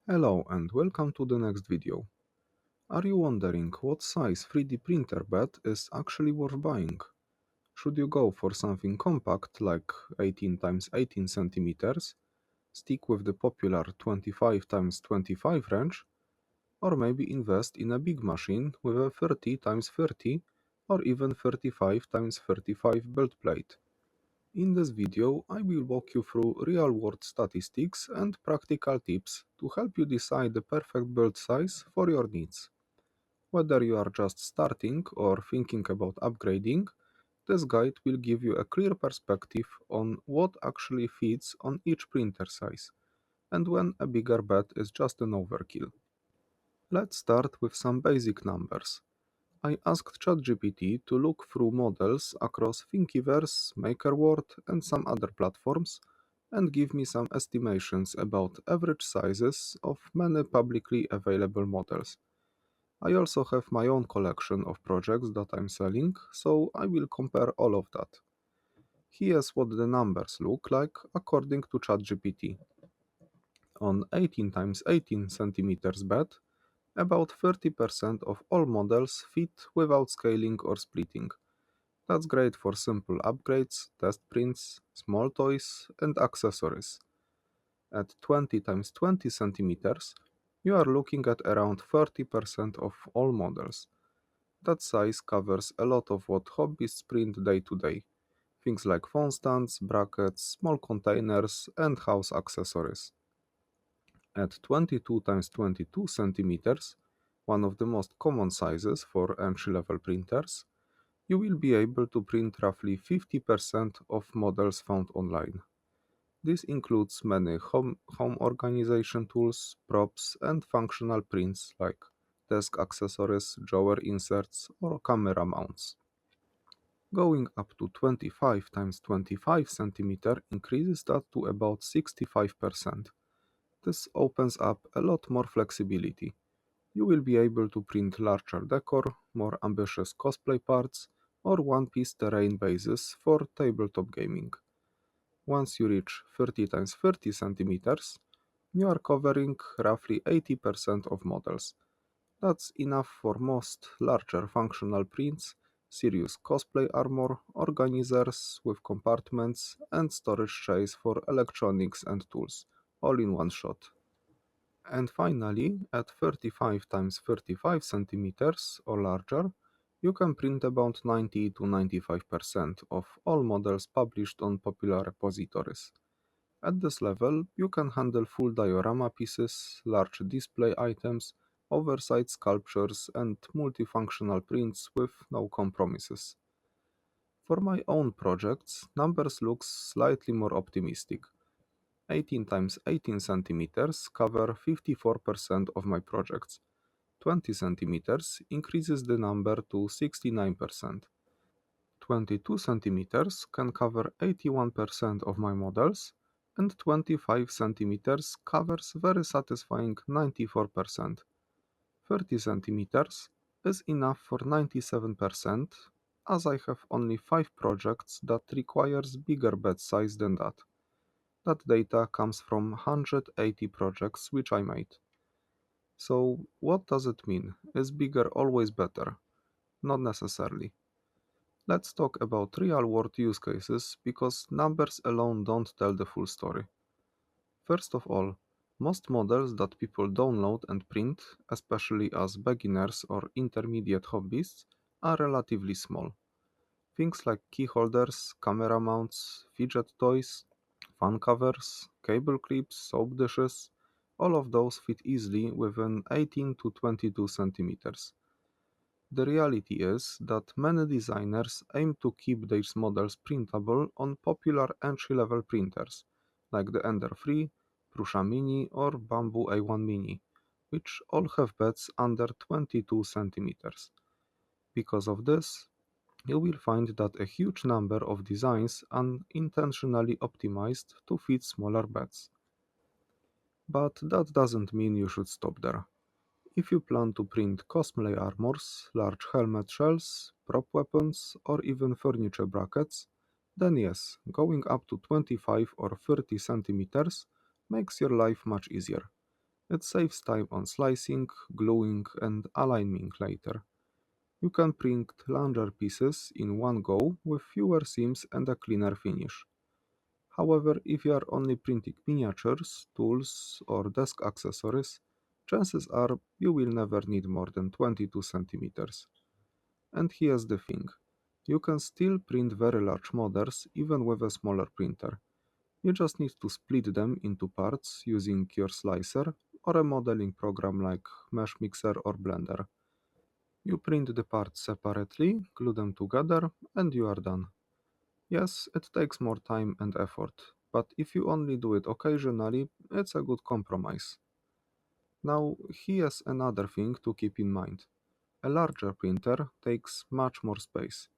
Hello and welcome to the next video. Are you wondering what size 3D printer bed is actually worth buying? Should you go for something compact like 18 x 18 centimeters, stick with the popular 25 x 25 range, or maybe invest in a big machine with a 30 x 30 or even 35 x 35 build plate? In this video, I will walk you through real-world statistics and practical tips to help you decide the perfect build size for your needs. Whether you are just starting or thinking about upgrading, this guide will give you a clear perspective on what actually fits on each printer size, and when a bigger bed is just an overkill. Let's start with some basic numbers. I asked ChatGPT to look through models across Thingiverse, MakerWord, and some other platforms and give me some estimations about average sizes of many publicly available models. I also have my own collection of projects that I'm selling, so I will compare all of that. Here's what the numbers look like according to ChatGPT. On 18 x 18 centimeters bed, about 30% of all models fit without scaling or splitting. That's great for simple upgrades, test prints, small toys, and accessories. At 20 x 20 centimeters, you are looking at around 30% of all models. That size covers a lot of what hobbyists print day to day. Things like phone stands, brackets, small containers, and house accessories. At 22 x 22 centimeters, one of the most common sizes for entry-level printers, you will be able to print roughly 50% of models found online. This includes many home organization tools, props, and functional prints like desk accessories, drawer inserts, or camera mounts. Going up to 25 x 25 cm increases that to about 65%. This opens up a lot more flexibility. You will be able to print larger decor, more ambitious cosplay parts, or one-piece terrain bases for tabletop gaming. Once you reach 30 x 30 centimeters, you are covering roughly 80% of models. That's enough for most larger functional prints, serious cosplay armor, organizers with compartments, and storage trays for electronics and tools, all in one shot. And finally, at 35 x 35 centimeters or larger, you can print about 90 to 95% of all models published on popular repositories. At this level, you can handle full diorama pieces, large display items, oversized sculptures, and multifunctional prints with no compromises. For my own projects, numbers look slightly more optimistic. 18 x 18 centimeters cover 54% of my projects. 20 centimeters increases the number to 69%. 22 centimeters can cover 81% of my models, and 25 centimeters covers very satisfying 94%. 30 centimeters is enough for 97%, as I have only 5 projects that requires bigger bed size than that. That data comes from 180 projects which I made. So what does it mean? Is bigger always better? Not necessarily. Let's talk about real-world use cases because numbers alone don't tell the full story. First of all, most models that people download and print, especially as beginners or intermediate hobbyists, are relatively small. Things like key holders, camera mounts, fidget toys, fan covers, cable clips, soap dishes, all of those fit easily within 18 to 22 centimeters. The reality is that many designers aim to keep their models printable on popular entry-level printers, like the Ender 3, Prusa Mini, or Bamboo A1 Mini, which all have beds under 22 centimeters. Because of this, you will find that a huge number of designs are intentionally optimized to fit smaller beds. But that doesn't mean you should stop there. If you plan to print cosplay armors, large helmet shells, prop weapons, or even furniture brackets, then yes, going up to 25 or 30 centimeters makes your life much easier. It saves time on slicing, gluing, and aligning later. You can print larger pieces in one go with fewer seams and a cleaner finish. However, if you are only printing miniatures, tools, or desk accessories, chances are you will never need more than 22 centimeters. And here's the thing. You can still print very large models even with a smaller printer. You just need to split them into parts using your slicer or a modeling program like Mesh Mixer or Blender. You print the parts separately, glue them together, and you are done. Yes, it takes more time and effort, but if you only do it occasionally, it's a good compromise. Now, here's another thing to keep in mind. A larger printer takes much more space.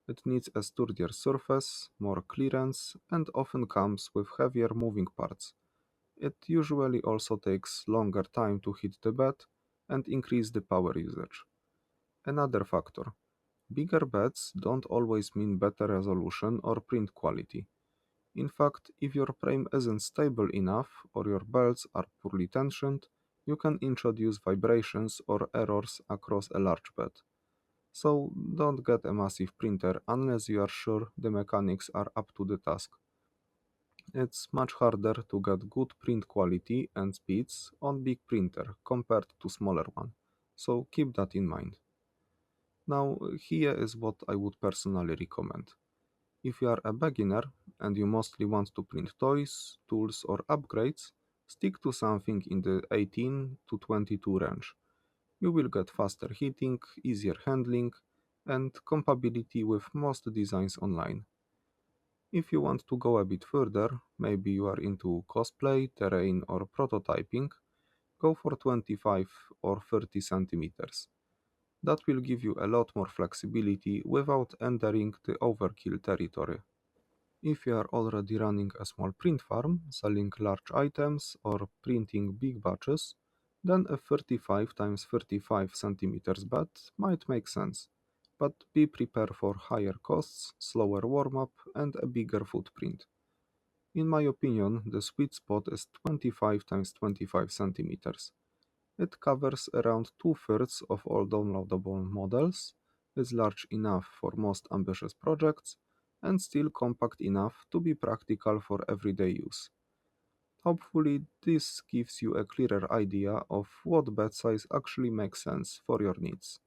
It needs a sturdier surface, more clearance, and often comes with heavier moving parts. It usually also takes longer time to hit the bed and increase the power usage. Another factor. Bigger beds don't always mean better resolution or print quality. In fact, if your frame isn't stable enough or your belts are poorly tensioned, you can introduce vibrations or errors across a large bed. So don't get a massive printer unless you are sure the mechanics are up to the task. It's much harder to get good print quality and speeds on big printer compared to smaller one. So keep that in mind. Now here is what I would personally recommend. If you are a beginner and you mostly want to print toys, tools or upgrades, stick to something in the 18 to 22 range. You will get faster heating, easier handling, and compatibility with most designs online. If you want to go a bit further, maybe you are into cosplay, terrain, or prototyping, go for 25 or 30 centimeters. That will give you a lot more flexibility without entering the overkill territory. If you are already running a small print farm, selling large items, or printing big batches, then a 35 times 35 centimeters bed might make sense. But be prepared for higher costs, slower warm up, and a bigger footprint. In my opinion, the sweet spot is 25 times 25 centimeters. It covers around two-thirds of all downloadable models, is large enough for most ambitious projects, and still compact enough to be practical for everyday use. Hopefully, this gives you a clearer idea of what bed size actually makes sense for your needs.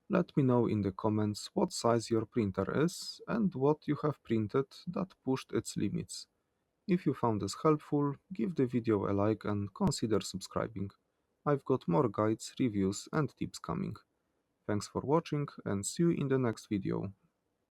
Let me know in the comments what size your printer is and what you have printed that pushed its limits. If you found this helpful, give the video a like and consider subscribing. I've got more guides, reviews and tips coming. Thanks for watching and see you in the next video.